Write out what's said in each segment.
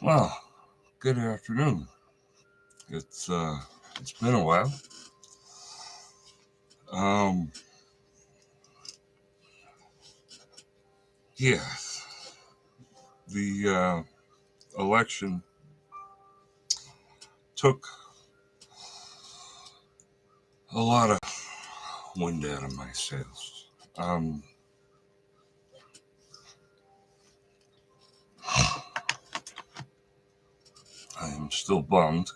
Well, good afternoon. It's been a while. Um, yeah, the election took a lot of wind out of my sails. I am still bummed.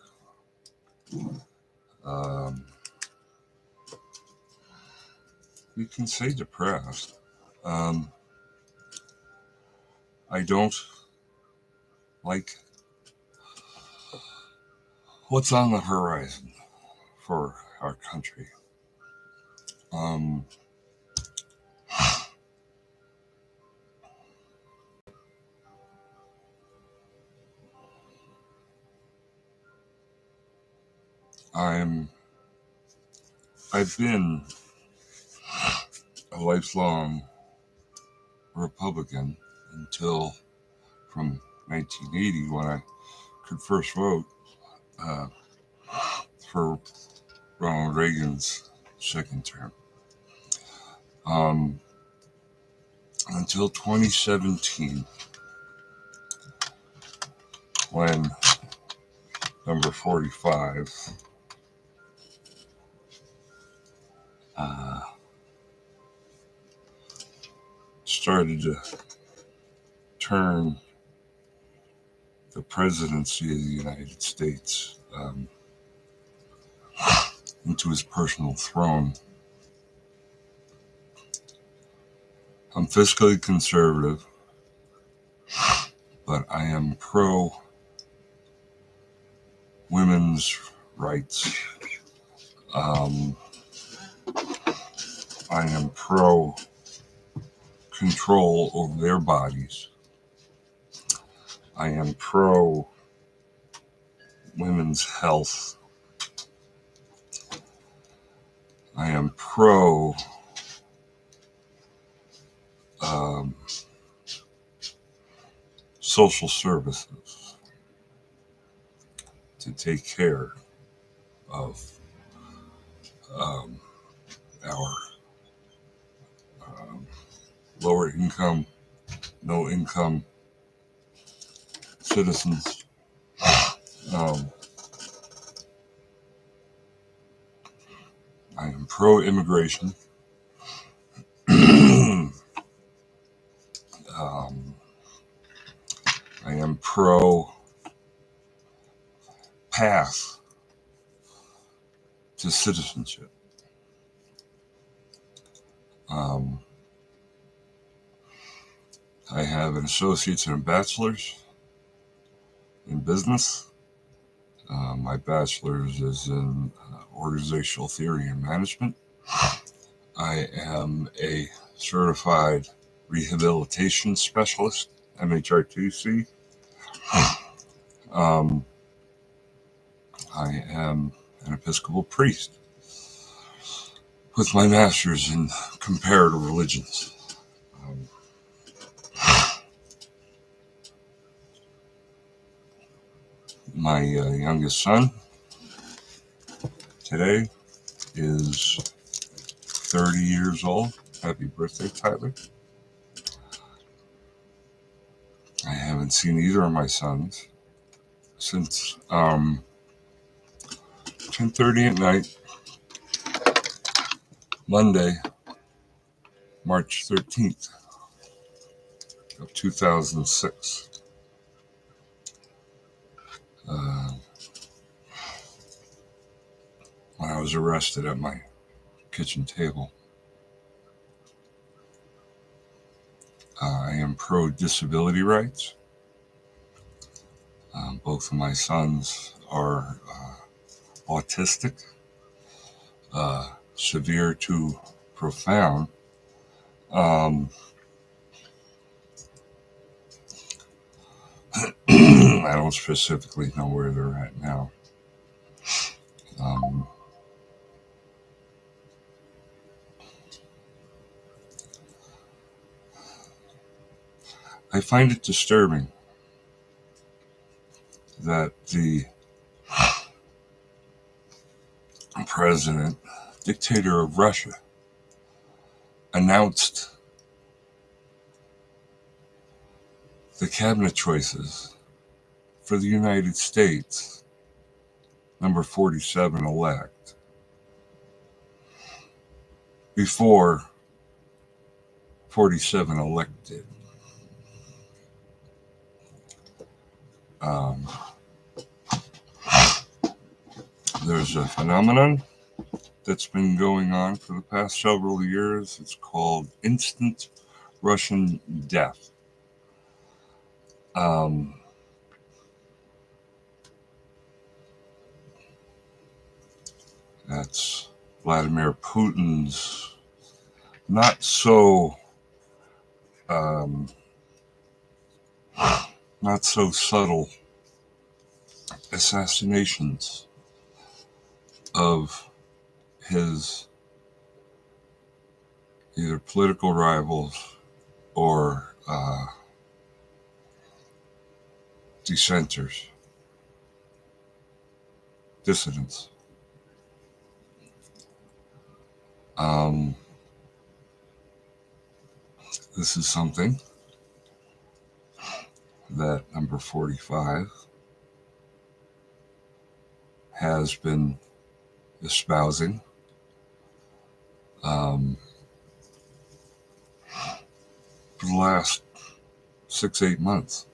Um, you can say depressed. Um, I don't like what's on the horizon for our country. Um, I'm I've been a lifelong Republican until from 1980 when I could first vote uh, for Ronald Reagan's second term. Um, until 2017, when number 45 uh, started to turn the presidency of the United States into his personal throne. I'm fiscally conservative, but I am pro women's rights. Um, I am pro control over their bodies. I am pro women's health. I am pro um, social services to take care of um, our um, lower income, no income citizens. Um, I am pro immigration. I am pro path to citizenship. Um, I have an associate's and a bachelor's in business. My bachelor's is in organizational theory and management. I am a certified rehabilitation specialist, MHRTC. Um, I am an Episcopal priest with my master's in comparative religions. Um, my youngest son today is 30 years old. Happy birthday, Tyler. I haven't seen either of my sons since 10:30 at night, Monday, March 13th of 2006. Uh, when I was arrested at my kitchen table. I am pro disability rights. Both of my sons are autistic, severe to profound. Um, I don't specifically know where they're at now. Um, I find it disturbing that the president, dictator of Russia, announced the cabinet choices for the United States, number 47 elect, before 47 elected. There's a phenomenon that's been going on for the past several years. It's called instant Russian death. That's Vladimir Putin's not so subtle assassinations of his either political rivals or dissenters, dissidents. This is something that number 45 has been espousing for the last 6-8 months.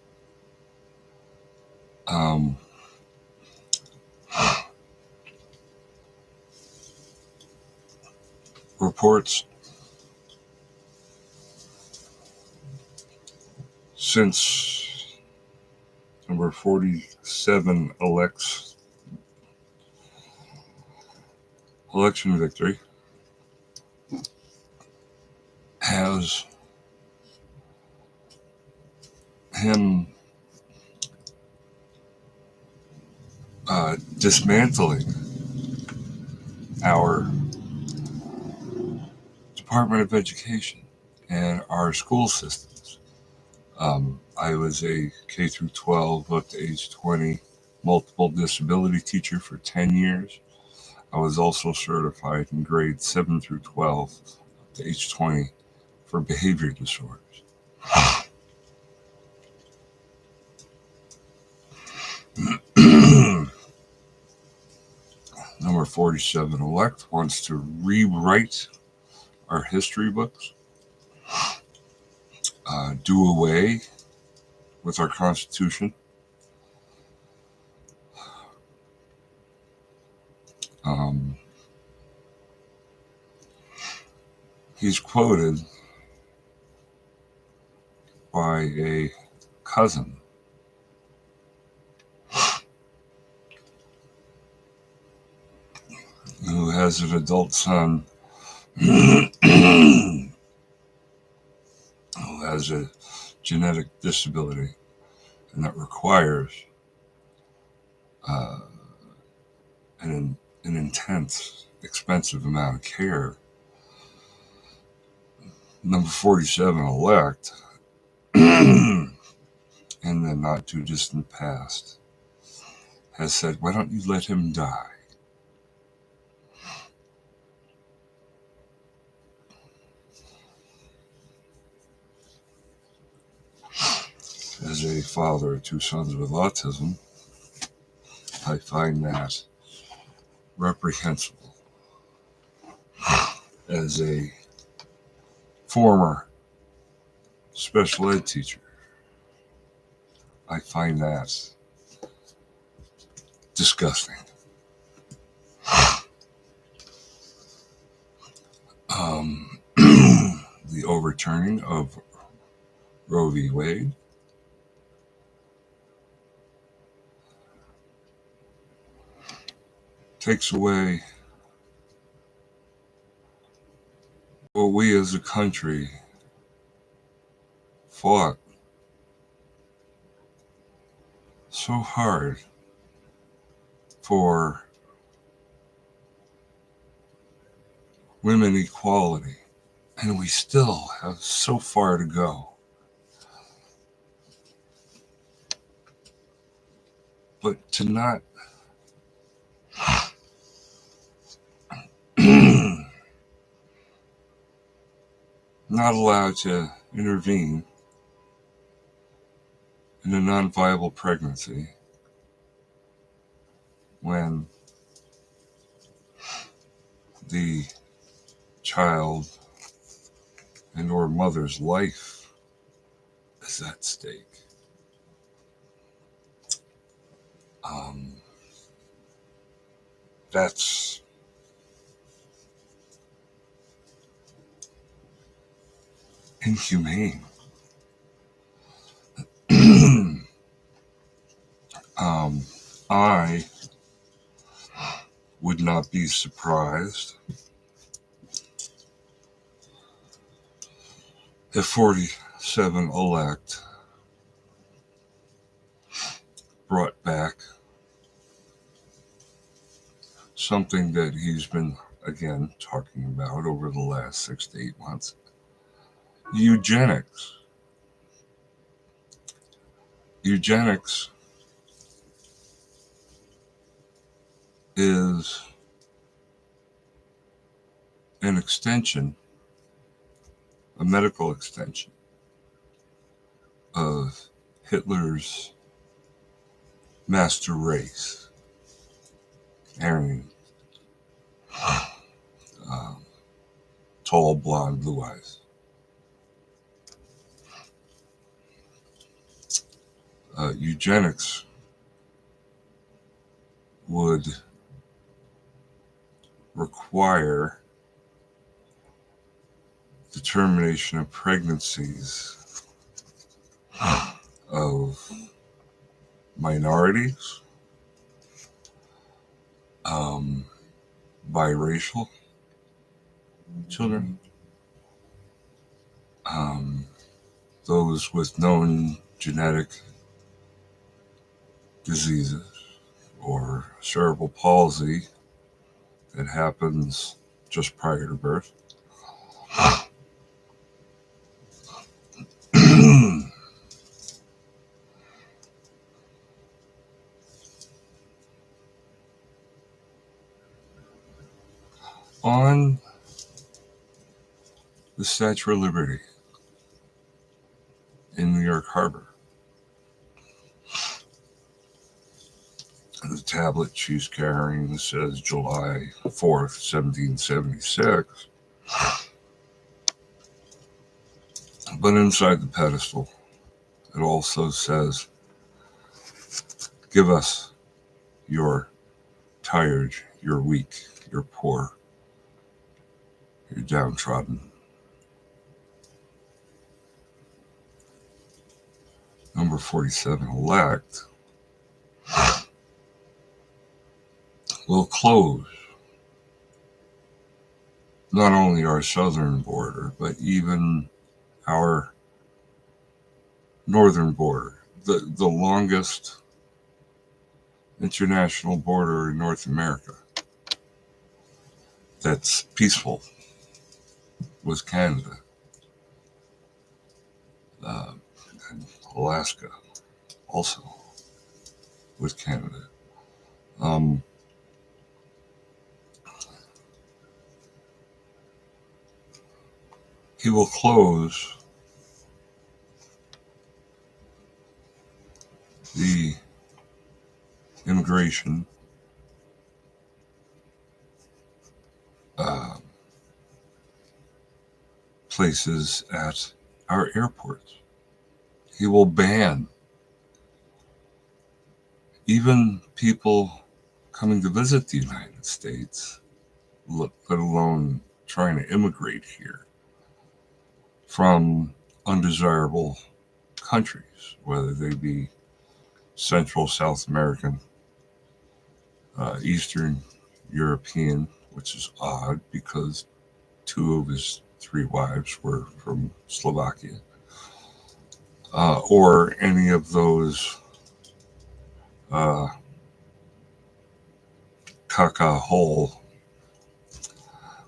Reports since number 47 election victory has him dismantling our Department of Education and our school systems. I was a K through 12 up to age 20 multiple disability teacher for 10 years. I was also certified in grades 7 through 12 up to age 20 for behavior disorders. Number 47 elect wants to rewrite our history books, do away with our Constitution, he's quoted by a cousin who has an adult son who has a genetic disability and that requires an intense, expensive amount of care. Number 47 elect in the not too distant past has said, why don't you let him die? As a father of 2 sons with autism, I find that reprehensible. As a former special ed teacher, I find that disgusting. The overturning of Roe v. Wade takes away what we as a country fought so hard for women equality, and we still have so far to go. But to not not allowed to intervene in a non-viable pregnancy when the child and or mother's life is at stake. That's inhumane. I would not be surprised if 47 elect brought back something that he's been, again, talking about over the last 6 to 8 months. Eugenics. Eugenics is an extension, a medical extension of Hitler's master race, Aryan, tall, blonde, blue eyes. Eugenics would require the termination of pregnancies of minorities, biracial children, those with known genetic diseases or cerebral palsy that happens just prior to birth. On the Statue of Liberty in New York Harbor, the tablet she's carrying says July 4th, 1776. But inside the pedestal, it also says, "Give us your tired, you're weak, you're poor, you're downtrodden." Number 47 elect will close not only our southern border, but even our northern border, the longest international border in North America that's peaceful with Canada, and Alaska also with Canada. He will close the immigration places at our airports. He will ban even people coming to visit the United States, let alone trying to immigrate here from undesirable countries, whether they be Central, South American, Eastern European, which is odd because 2 of his 3 wives were from Slovakia, or any of those caca hole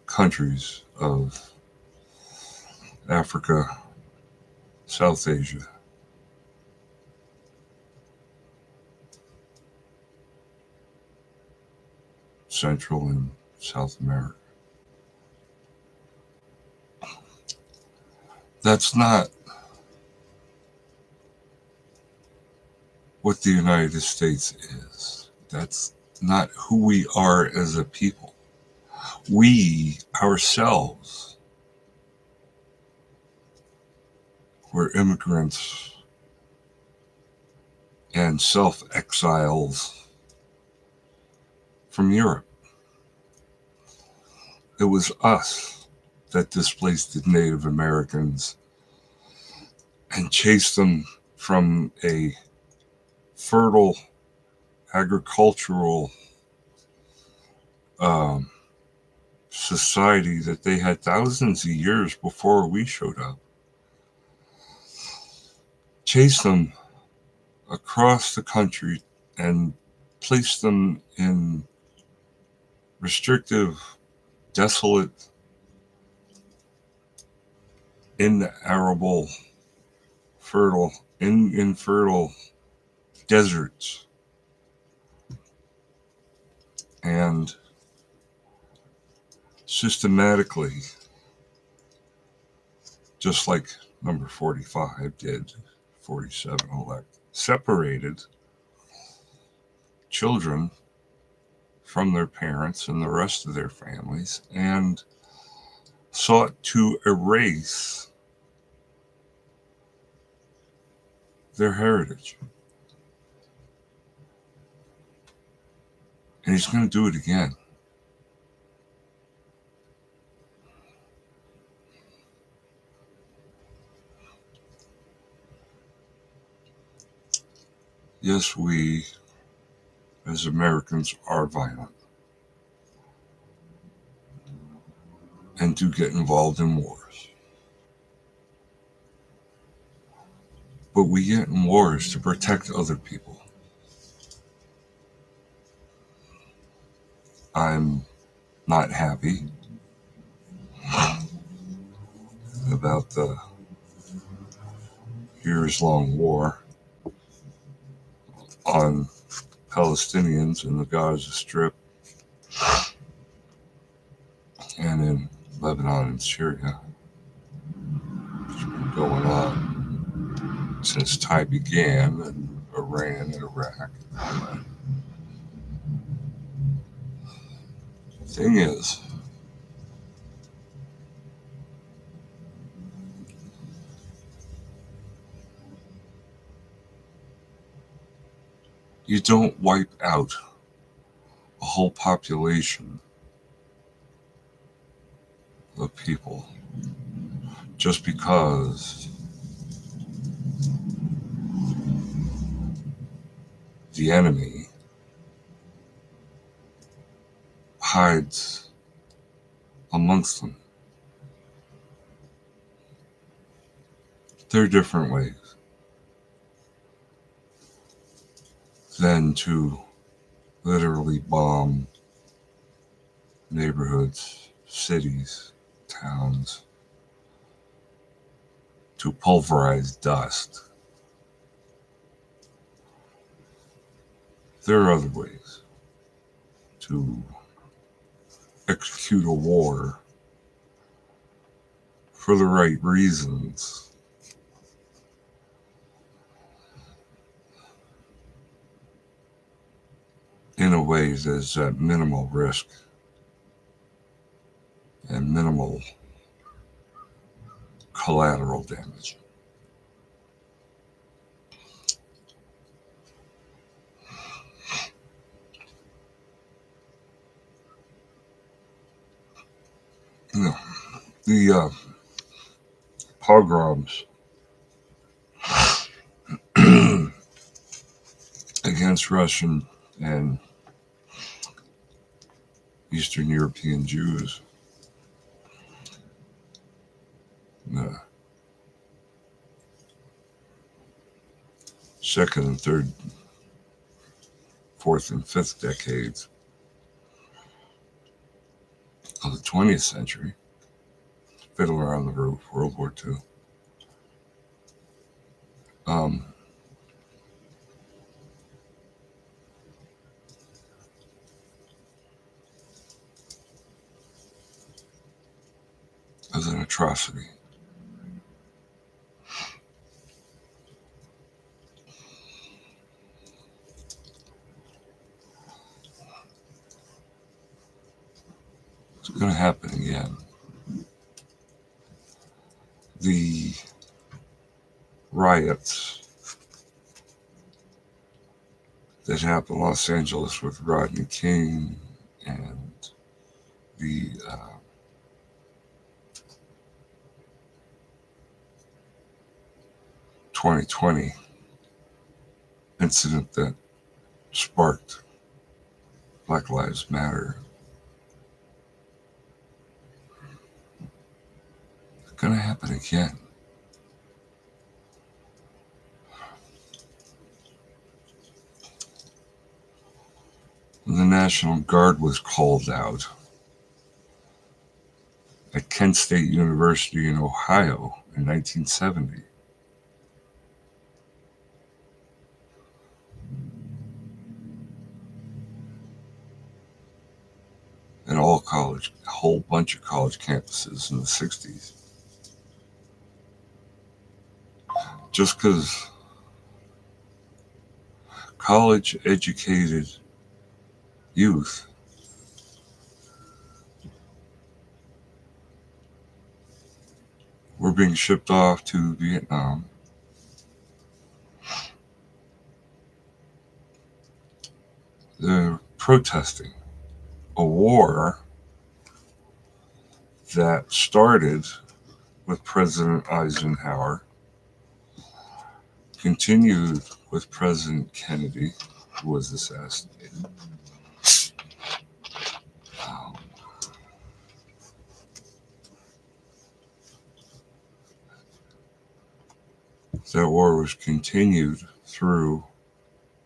countries of Africa, South Asia. Central and South America. That's not what the United States is. That's not who we are as a people. We ourselves were immigrants and self-exiles from Europe. It was us that displaced the Native Americans and chased them from a fertile agricultural society that they had thousands of years before we showed up. Chased them across the country and placed them in restrictive, desolate, inarable, infertile deserts. And systematically, just like number 45 did, 47 elect, separated children from their parents and the rest of their families and sought to erase their heritage. And he's going to do it again. Yes, we as Americans are violent and do get involved in wars. But we get in wars to protect other people. I'm not happy about the years-long war on Palestinians in the Gaza Strip and in Lebanon and Syria. It's been going on since time began in Iran and Iraq. The thing is, you don't wipe out a whole population of people just because the enemy hides amongst them. There are different ways than to literally bomb neighborhoods, cities, towns, to pulverize dust. There are other ways to execute a war for the right reasons. In a way that's at minimal risk and minimal collateral damage. You know, the pogroms against Russian and Eastern European Jews, the second and third, fourth and fifth decades of the 20th century, Fiddler on the Roof, World War II. was an atrocity. It's going to happen again. The riots that happened in Los Angeles with Rodney King and the 2020 incident that sparked Black Lives Matter. It's going to happen again. When the National Guard was called out at Kent State University in Ohio in 1970. And a whole bunch of college campuses in the 60s. Just because college educated youth were being shipped off to Vietnam. They're protesting a war that started with President Eisenhower, continued with President Kennedy, who was assassinated. That war was continued through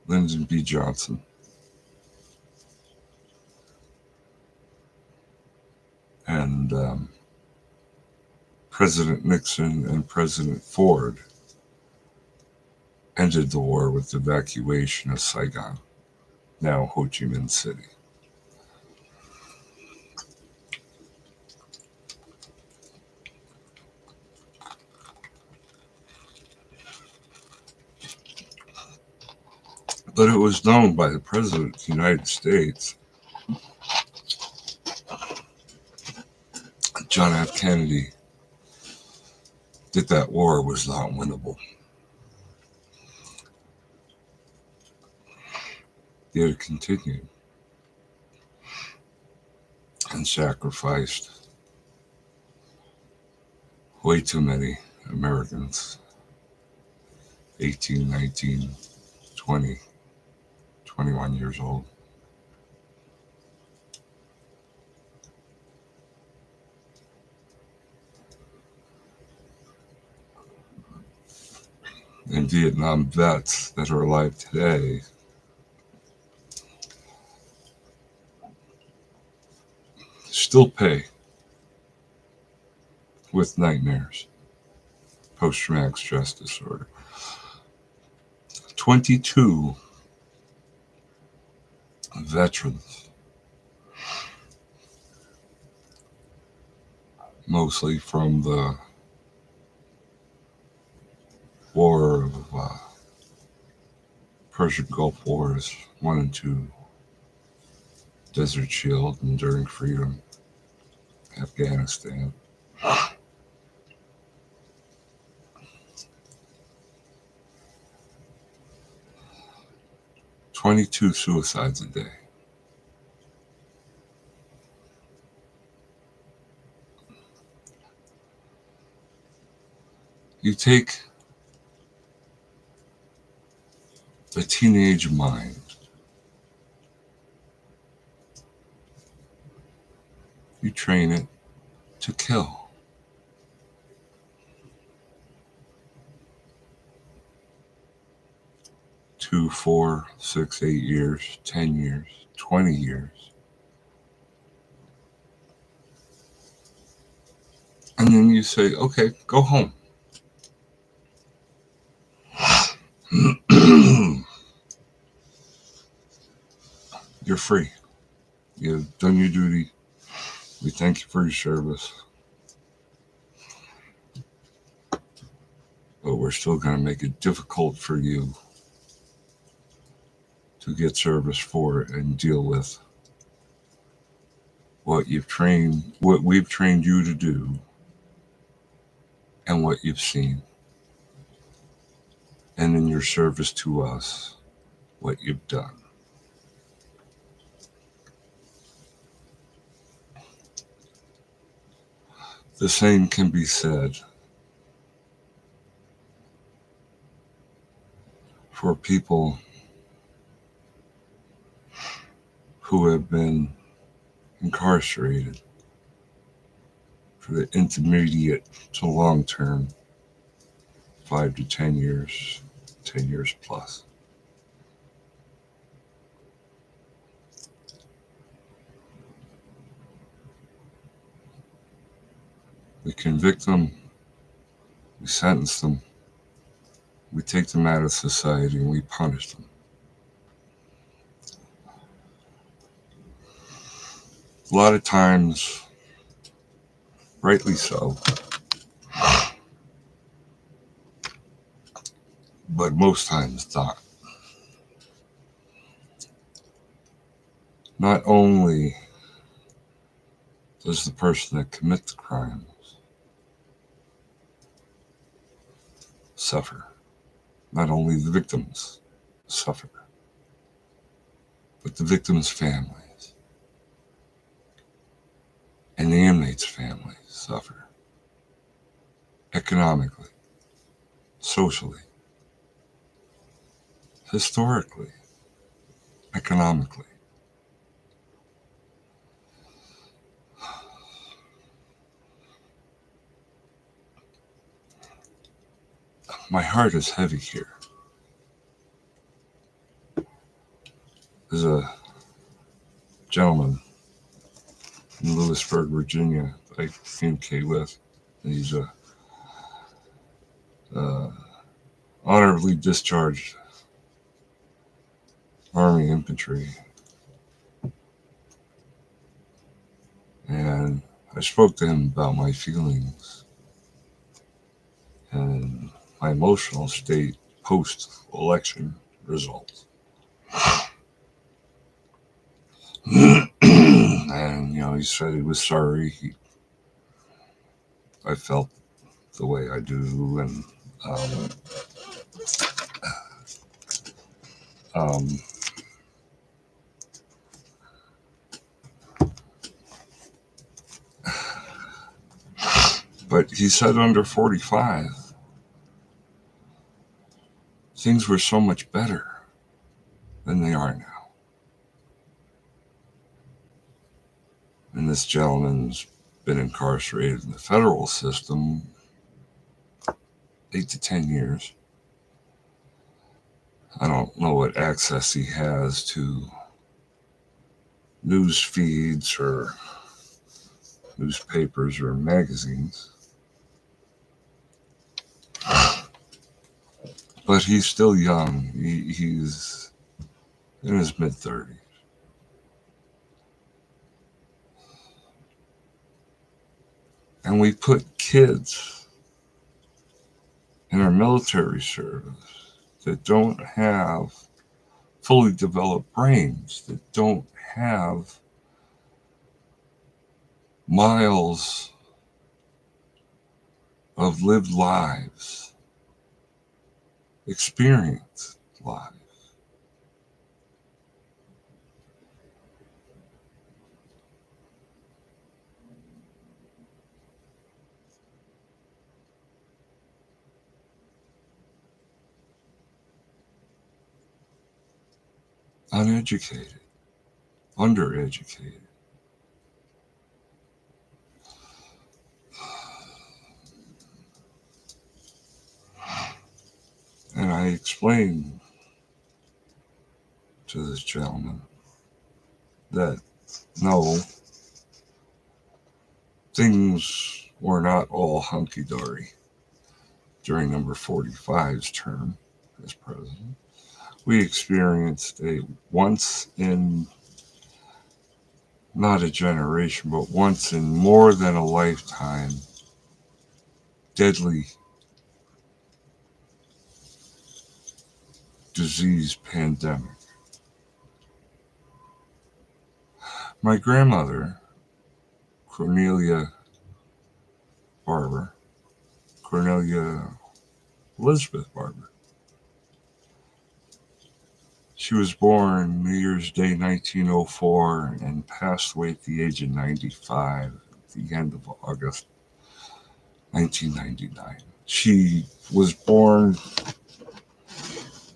Lyndon B. Johnson. And President Nixon and President Ford ended the war with the evacuation of Saigon, now Ho Chi Minh City. But it was known by the President of the United States, John F. Kennedy, that war was not winnable. They had continued and sacrificed way too many Americans, 18, 19, 20, 21 years old. And Vietnam vets that are alive today still pay with nightmares, post-traumatic stress disorder. 22 veterans, mostly from the War of Persian Gulf Wars 1 and 2, Desert Shield, Enduring Freedom, Afghanistan. 22 suicides a day. You take the teenage mind, you train it to kill. 2, 4, 6, 8 years, 10 years, 20 years. And then you say, okay, go home. You're free. You've done your duty. We thank you for your service. but we're still going to make it difficult for you to get service for and deal with what we've trained you to do and what you've seen, and in your service to us, what you've done. The same can be said for people who have been incarcerated for the intermediate to long term, 5 to 10 years, 10 years plus. We convict them, we sentence them, we take them out of society, and we punish them. A lot of times, rightly so, but most times not. Not only does the person that commits the crimes suffer, not only the victims suffer, but the victims' families and the inmates' families suffer. Economically, socially, historically, economically. My heart is heavy here. There's a gentleman in Lewiston, Virginia, I communicate with. He's a honorably discharged Army infantry. And I spoke to him about my feelings and my emotional state post-election results. And, he said he was sorry. I felt the way I do, and but he said under 45, things were so much better than they are now. And this gentleman's been incarcerated in the federal system 8 to 10 years. I don't know what access he has to news feeds or newspapers or magazines. But he's still young. He's in his mid-30s. And we put kids in our military service that don't have fully developed brains, that don't have miles of lived lives, experienced lives. Uneducated, undereducated. And I explained to this gentleman that no, things were not all hunky-dory during number 45's term as president. We experienced a once in, not a generation, but once in more than a lifetime, deadly disease pandemic. My grandmother, Cornelia Barber, Cornelia Elizabeth Barber, she was born New Year's Day 1904 and passed away at the age of 95 at the end of August 1999. She was born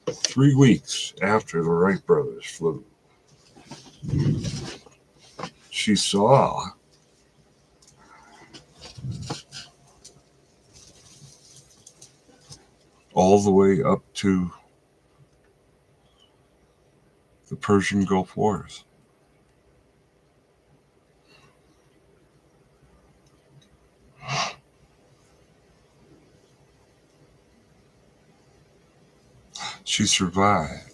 3 weeks after the Wright brothers flew. She saw all the way up to the Persian Gulf Wars. She survived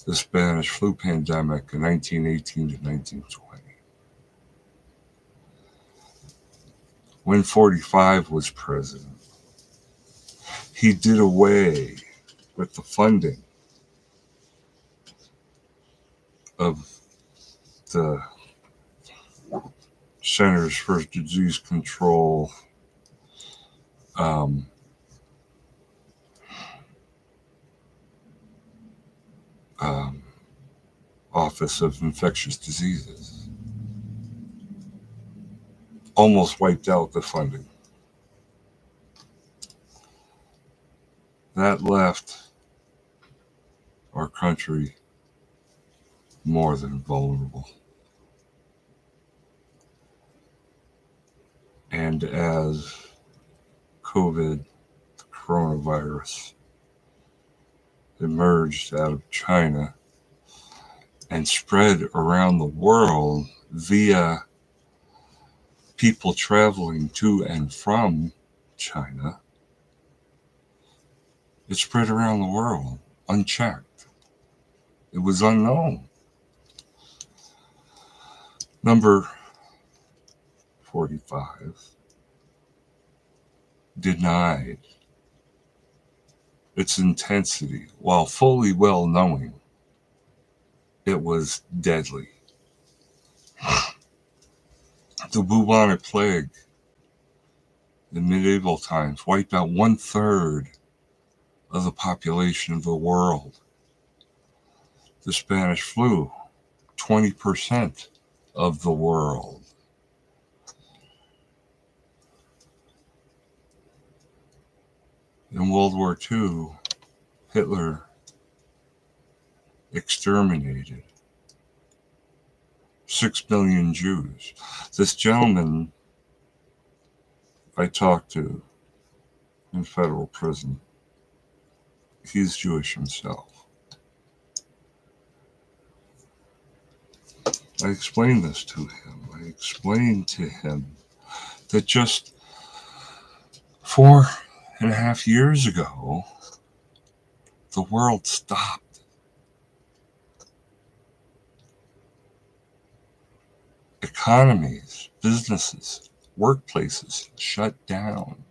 the Spanish flu pandemic in 1918 to 1920. When 45 was president, he did away with the funding of the Centers for Disease Control Office of Infectious Diseases. Almost wiped out the funding. That left our country more than vulnerable. And as COVID, the coronavirus, emerged out of China and spread around the world via people traveling to and from China, it spread around the world unchecked. It was unknown. Number 45 denied its intensity while fully well knowing it was deadly. The bubonic plague in medieval times wiped out 1/3 of the population of the world. The Spanish flu, 20% of the world. In World War II, Hitler exterminated 6 million Jews. This gentleman I talked to in federal prison, he's Jewish himself. I explained this to him. I explained to him that just 4.5 years ago, the world stopped. Economies, businesses, workplaces shut down,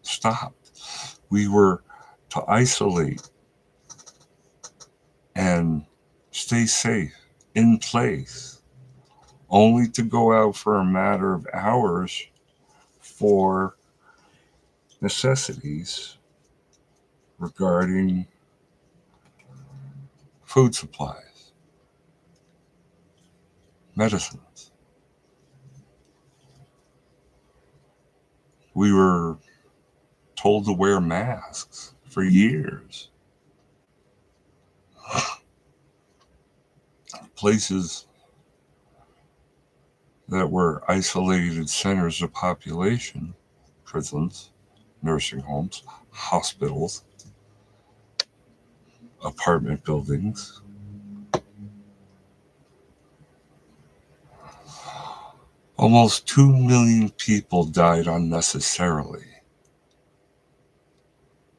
stopped. We were to isolate and stay safe in place, only to go out for a matter of hours for necessities regarding food supplies, medicines. We were told to wear masks for years. Places that were isolated centers of population, prisons, nursing homes, hospitals, apartment buildings. Almost 2 million people died unnecessarily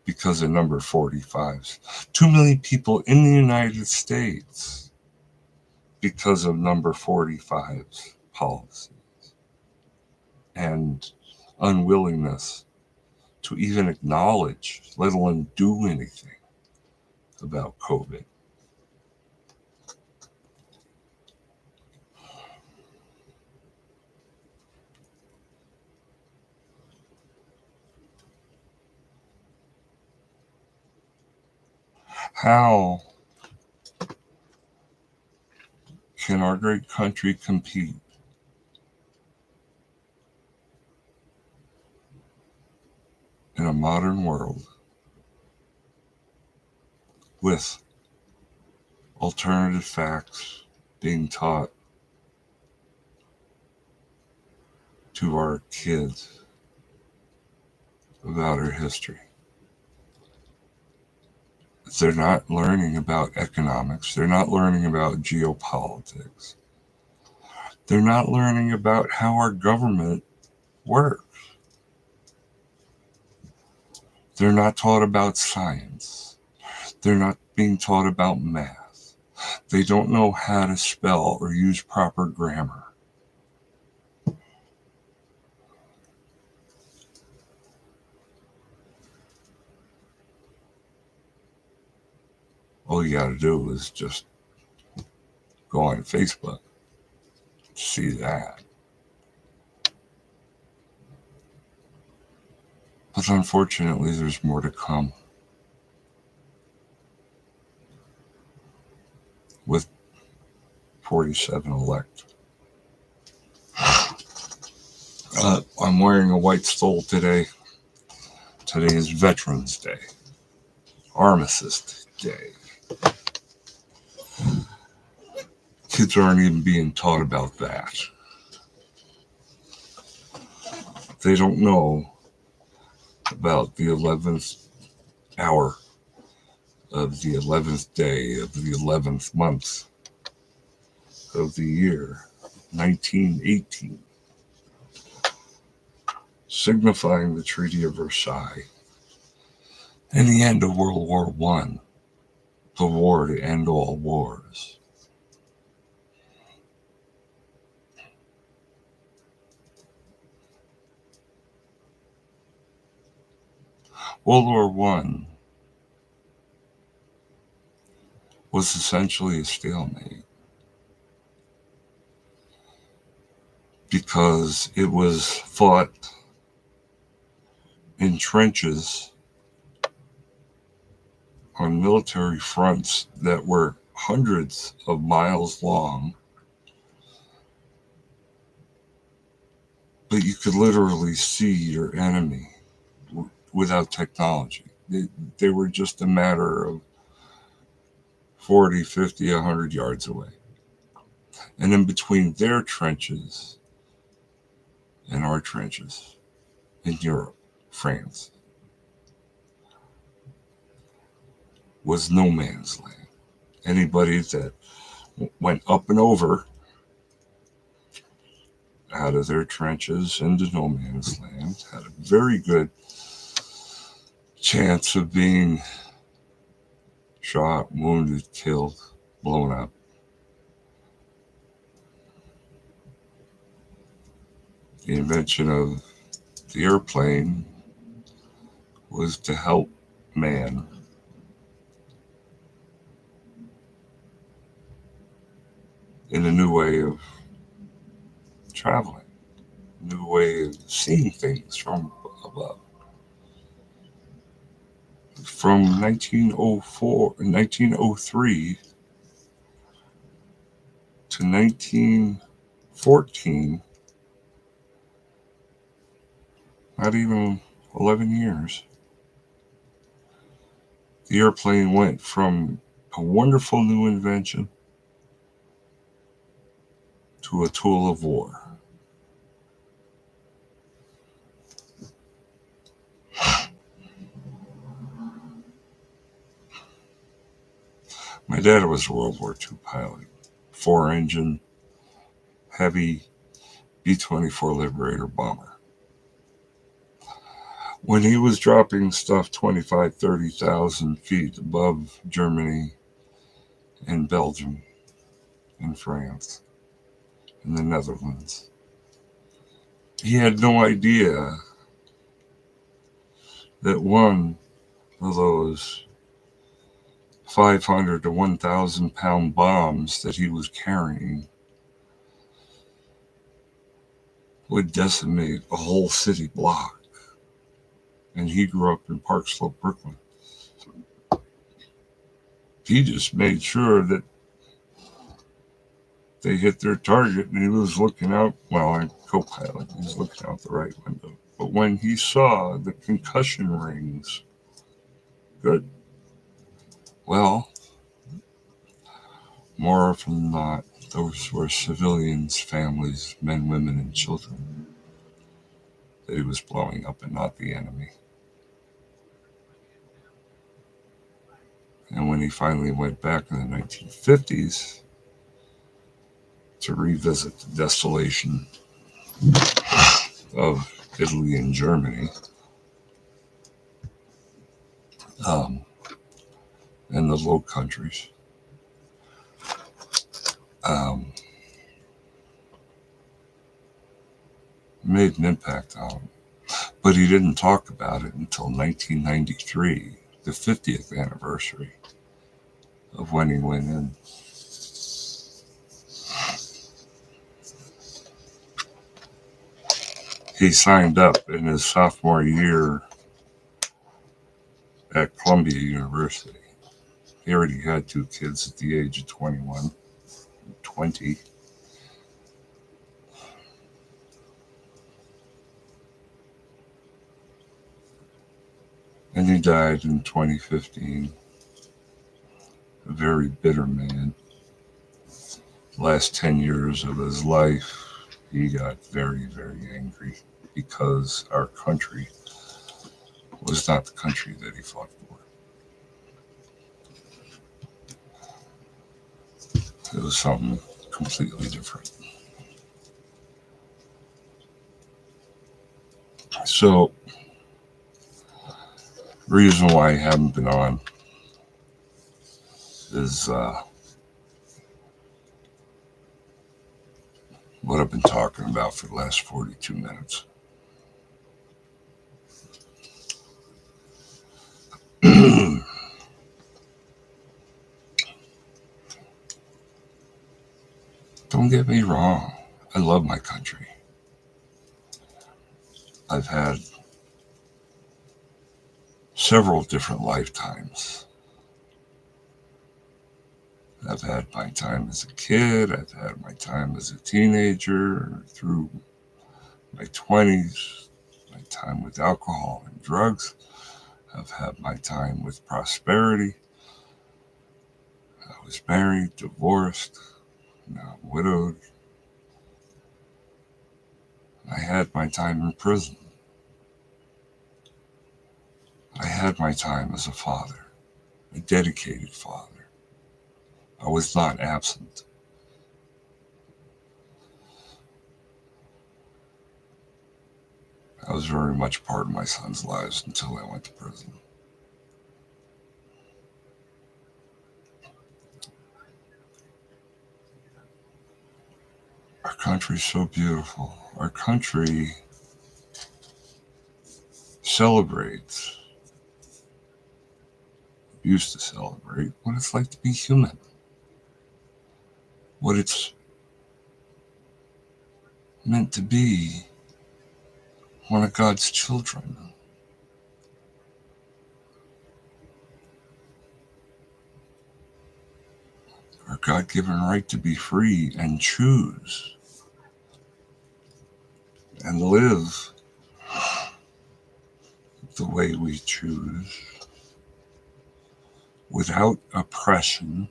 because of number 45s. 2 million people in the United States because of number 45's policies and unwillingness to even acknowledge, let alone do anything about COVID. How can our great country compete in a modern world with alternative facts being taught to our kids about our history? They're not learning about economics. They're not learning about geopolitics. They're not learning about how our government works. They're not taught about science. They're not being taught about math. They don't know how to spell or use proper grammar. All you gotta do is just go on Facebook to see that. But unfortunately, there's more to come. With 47 elect. I'm wearing a white stole today. Today is Veterans Day. Armistice Day. Kids aren't even being taught about that. They don't know about the 11th hour of the 11th day of the 11th month of the year 1918, signifying the Treaty of Versailles and the end of World War I, the war to end all wars. World War I was essentially a stalemate because it was fought in trenches on military fronts that were hundreds of miles long, but you could literally see your enemy without technology. They were just a matter of 40, 50, 100 yards away. And in between their trenches and our trenches in Europe, France, was no man's land. Anybody that went up and over out of their trenches into no man's land had a very good chance of being shot, wounded, killed, blown up. The invention of the airplane was to help man in a new way of traveling, a new way of seeing things from above. From 1903 to 1914, not even 11 years, the airplane went from a wonderful new invention to a tool of war. My dad was a World War II pilot, 4-engine, heavy B-24 Liberator bomber. When he was dropping stuff 25, 30,000 feet above Germany and Belgium and France and the Netherlands, he had no idea that one of those 500 to 1,000 pound bombs that he was carrying would decimate a whole city block. And he grew up in Park Slope, Brooklyn. He just made sure that they hit their target, and he was looking out. Well, I'm co-pilot. He was looking out the right window. But when he saw the concussion rings, good. Well, more often than not, those were civilians, families, men, women, and children that he was blowing up, and not the enemy. And when he finally went back in the 1950s to revisit the desolation of Italy and Germany, and the Low Countries, made an impact on him. But he didn't talk about it until 1993, the 50th anniversary of when he went in. He signed up in his sophomore year at Columbia University. He already had 2 kids at the age of 21, 20. And he died in 2015. A very bitter man. Last 10 years of his life, he got very, very angry because our country was not the country that he fought for. It was something completely different. So, the reason why I haven't been on is what I've been talking about for the last 42 minutes. Don't get me wrong, I love my country. I've had several different lifetimes. I've had my time as a kid, I've had my time as a teenager, through my 20s, my time with alcohol and drugs. I've had my time with prosperity. I was married, divorced, now I'm widowed. I had my time in prison. I had my time as a father, a dedicated father. I was not absent. I was very much part of my son's lives until I went to prison. Our country's so beautiful. Our country celebrates, used to celebrate, what it's like to be human. What it's meant to be one of God's children. Our God-given right to be free and choose and live the way we choose without oppression,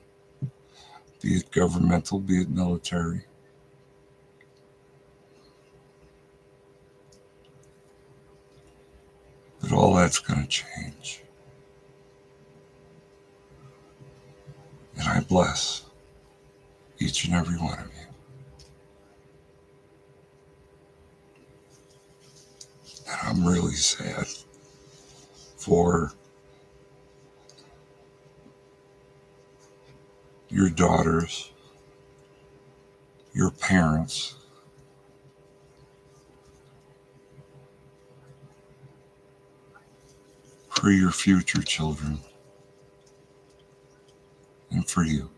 be it governmental, be it military. But all that's going to change. And I bless each and every one of you. And I'm really sad for your daughters, your parents, for your future children. and for you.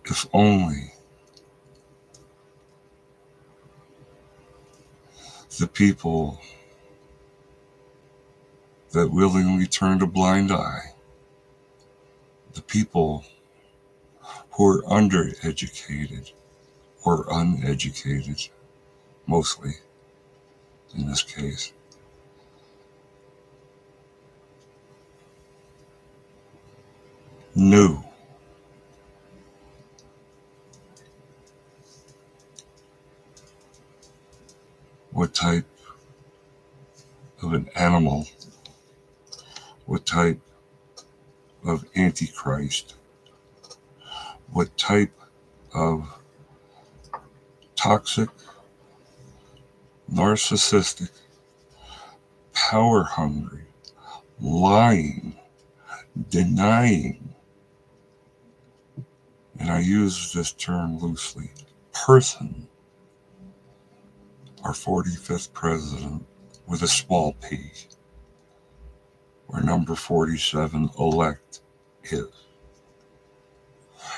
If only the people that willingly turned a blind eye, the people who are undereducated or uneducated, mostly in this case, knew what type of an animal, what type of antichrist, what type of toxic, narcissistic, power-hungry, lying, denying, and I use this term loosely, person, our 45th president with a small p, or number 47 elect is.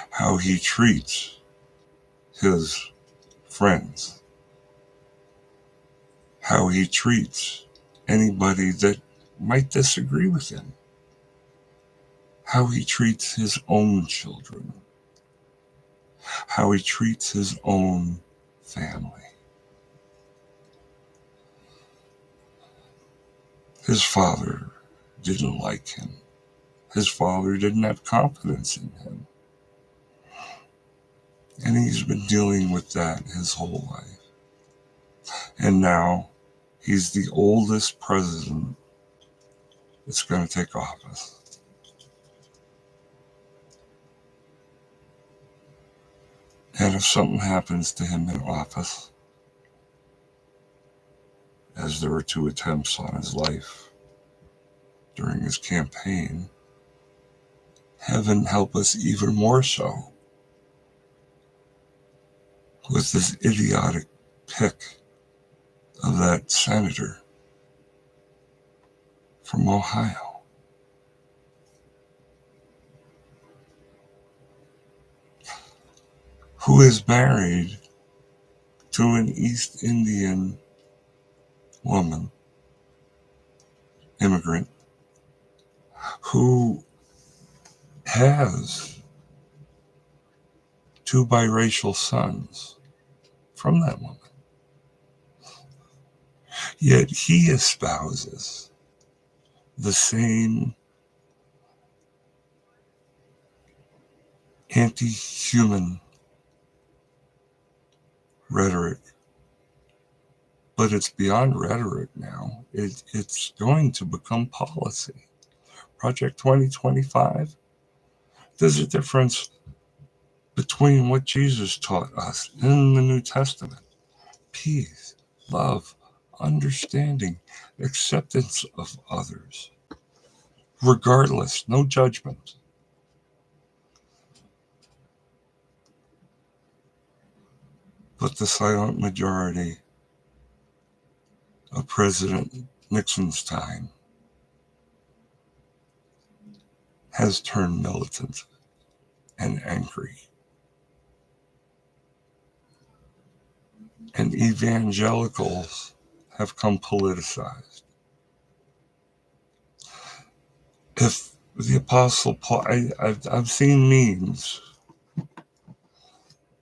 How he treats his friends, how he treats anybody that might disagree with him, how he treats his own children, how he treats his own family. His father didn't like him. His father didn't have confidence in him. And he's been dealing with that his whole life. And now he's the oldest president that's going to take office. And if something happens to him in office, as there were 2 attempts on his life during his campaign, heaven help us even more so with this idiotic pick of that senator from Ohio. Who is married to an East Indian woman, immigrant, who has 2 biracial sons from that woman. Yet he espouses the same anti-human rhetoric. But it's beyond rhetoric now. It's going to become policy. Project 2025, there's a difference between what Jesus taught us in the New Testament. Peace, love, understanding, acceptance of others. Regardless, no judgment. But the silent majority of President Nixon's time has turned militant and angry. And evangelicals have come politicized. If the Apostle Paul, I've seen memes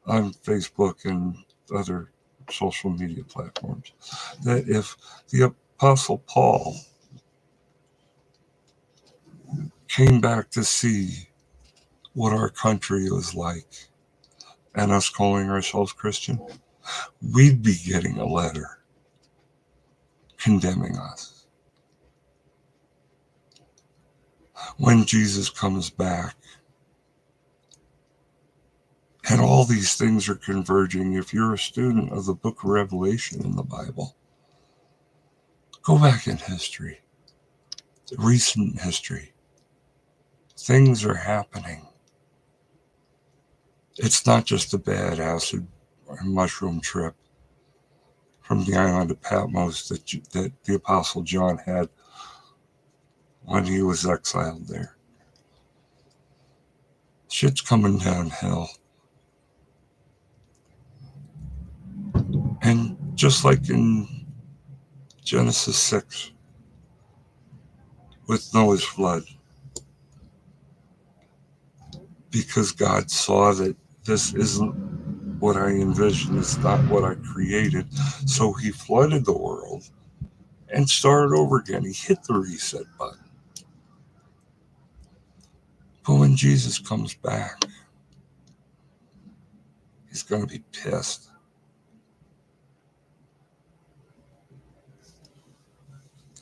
on Facebook and other social media platforms, that if the Apostle Paul came back to see what our country was like and us calling ourselves Christian, we'd be getting a letter condemning us. When Jesus comes back, and all these things are converging. If you're a student of the book of Revelation in the Bible, go back in history, recent history. Things are happening. It's not just a bad acid or mushroom trip from the island of Patmos that the Apostle John had when he was exiled there. Shit's coming downhill. And just like in Genesis 6 with Noah's flood, because God saw that this isn't what I envisioned, it's not what I created, so he flooded the world and started over again. He hit the reset button. But when Jesus comes back, he's going to be pissed.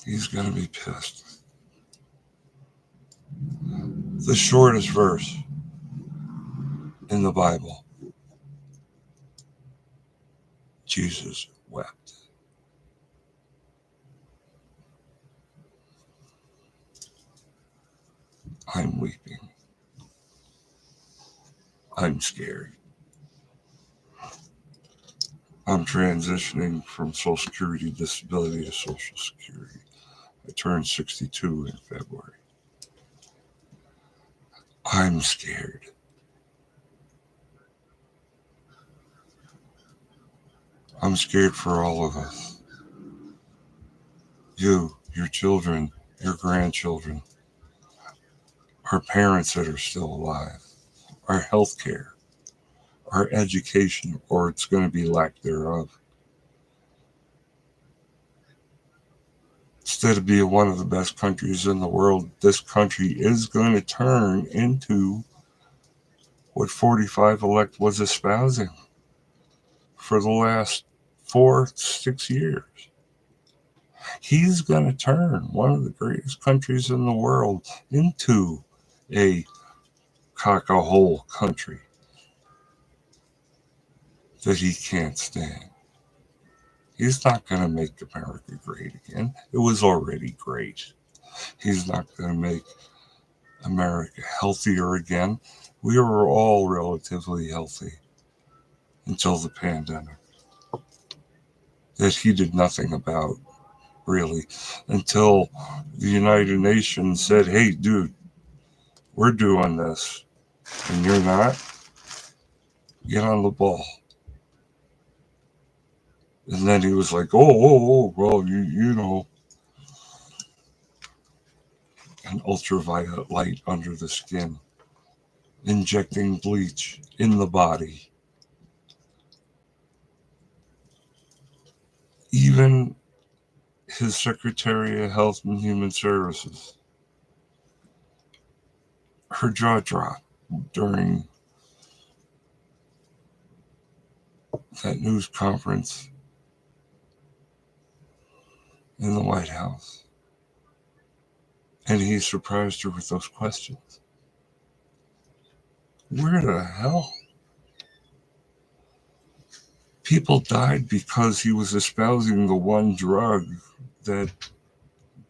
He's going to be pissed. The shortest verse in the Bible, Jesus wept. I'm weeping. I'm scared. I'm transitioning from Social Security disability to Social Security. I turned 62 in February. I'm scared. I'm scared for all of us. You, your children, your grandchildren, our parents that are still alive, our health care, our education, or it's going to be lack thereof. Instead of being one of the best countries in the world, this country is going to turn into what 45 elect was espousing for the last 4-6 years. He's going to turn one of the greatest countries in the world into a cock-a-hole country that he can't stand. He's not going to make America great again. It was already great. He's not going to make America healthier again. We were all relatively healthy until the pandemic that he did nothing about, really, until the United Nations said, hey, dude, we're doing this, and you're not. Get on the ball. And then he was like, well, you know, an ultraviolet light under the skin, injecting bleach in the body. Even his Secretary of Health and Human Services, her jaw dropped during that news conference in the White House. And he surprised her with those questions. Where the hell? People died because he was espousing the one drug that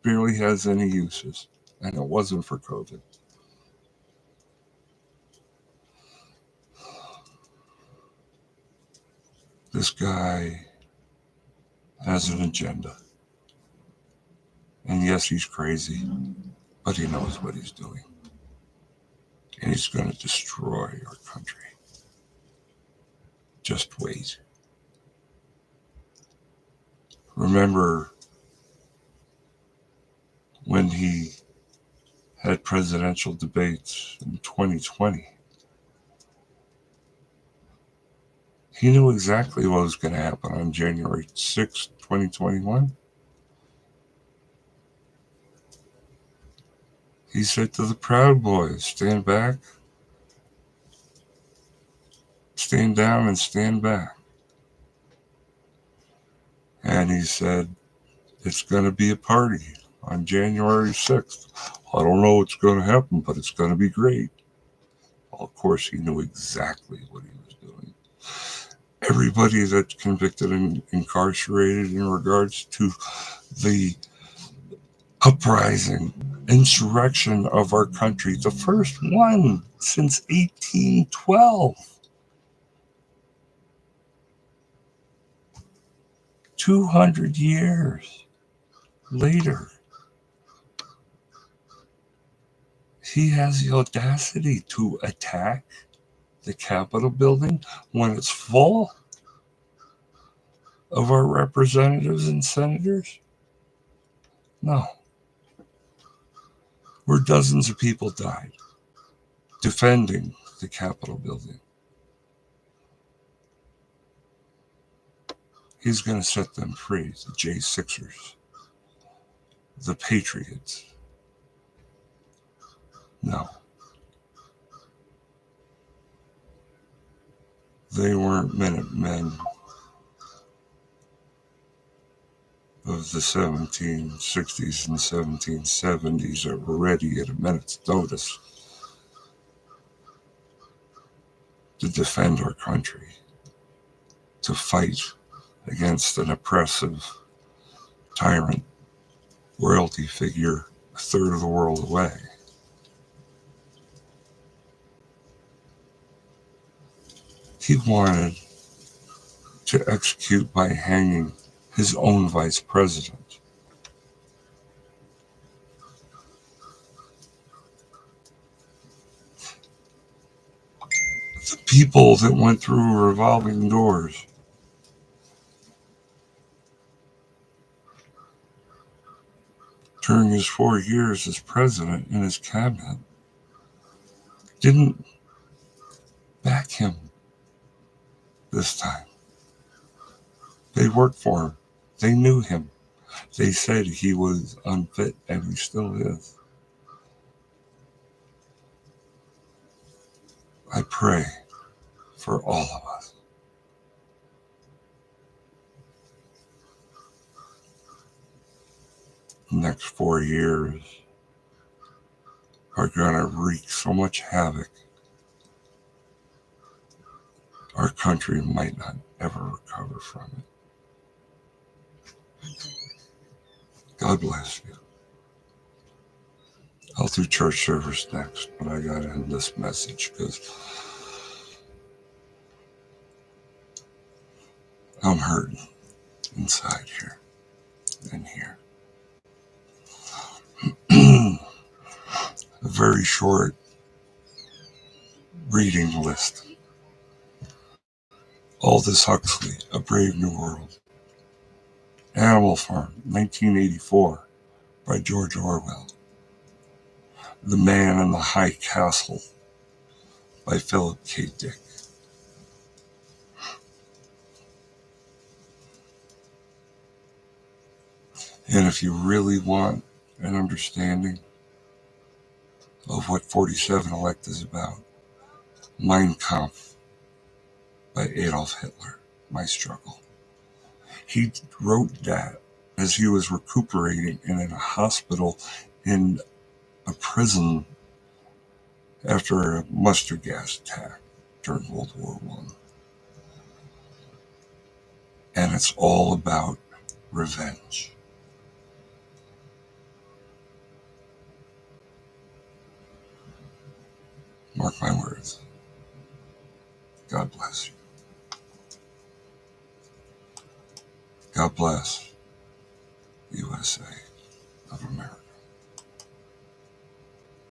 barely has any uses, and it wasn't for COVID. This guy has an agenda. And yes, he's crazy, but he knows what he's doing. And he's going to destroy our country. Just wait. Remember when he had presidential debates in 2020? He knew exactly what was going to happen on January 6, 2021. He said to the Proud Boys, stand back, stand down, and stand back. And he said, it's going to be a party on January 6th. I don't know what's going to happen, but it's going to be great. Well, of course, he knew exactly what he was doing. Everybody that's convicted and incarcerated in regards to the uprising, insurrection of our country, the first one since 1812. 200 years later, he has the audacity to attack the Capitol building when it's full of our representatives and senators? No. Where dozens of people died defending the Capitol building. He's going to set them free, the J6ers, the Patriots. No. They weren't Minutemen of the 1760s and 1770s that were ready at a minute's notice to defend our country, to fight against an oppressive tyrant royalty figure a third of the world away. He wanted to execute by hanging his own vice president. The people that went through revolving doors during his 4 years as president and his cabinet didn't back him this time. They worked for him. They knew him. They said he was unfit, and he still is. I pray for all of us. The next 4 years are going to wreak so much havoc, our country might not ever recover from it. God bless you. I'll do church service next, but I got to end this message because I'm hurting inside here and here. A very short reading list. Aldous Huxley, A Brave New World. Animal Farm, 1984, by George Orwell. The Man in the High Castle, by Philip K. Dick. And if you really want an understanding of what 47 Elect is about, Mein Kampf by Adolf Hitler, My Struggle. He wrote that as he was recuperating in a hospital in a prison after a mustard gas attack during World War I. And it's all about revenge. Mark my words. God bless you. God bless USA of America.